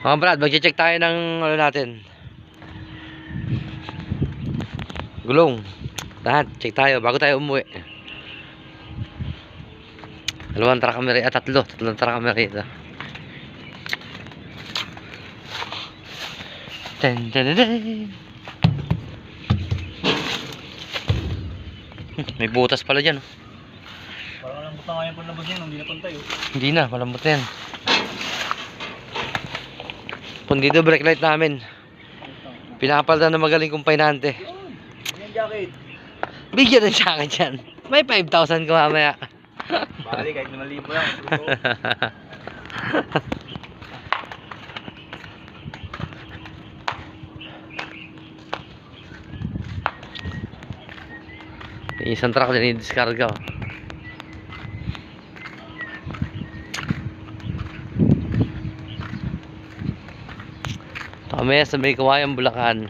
Mga brad, mag-check tayo ng ano natin. Gulong. Lahat, check tayo bago tayo umuwi. Tatlong truck kami rito. Ten, ten, ten, ten. May butas pala dyan. Parang malambot na nga yung panlabas niya, hindi na pantay. Hindi na, malambot na yan. Kung dito brake light namin, pinapalitan na magaling kong painante. Yung jacket. Bigyan ng jacket yan. May 5,000 ko mamaya. Bali, kahit 5,000 lang. Isang truck din i-discarga. Kami sa may Kawayan, Bulacan.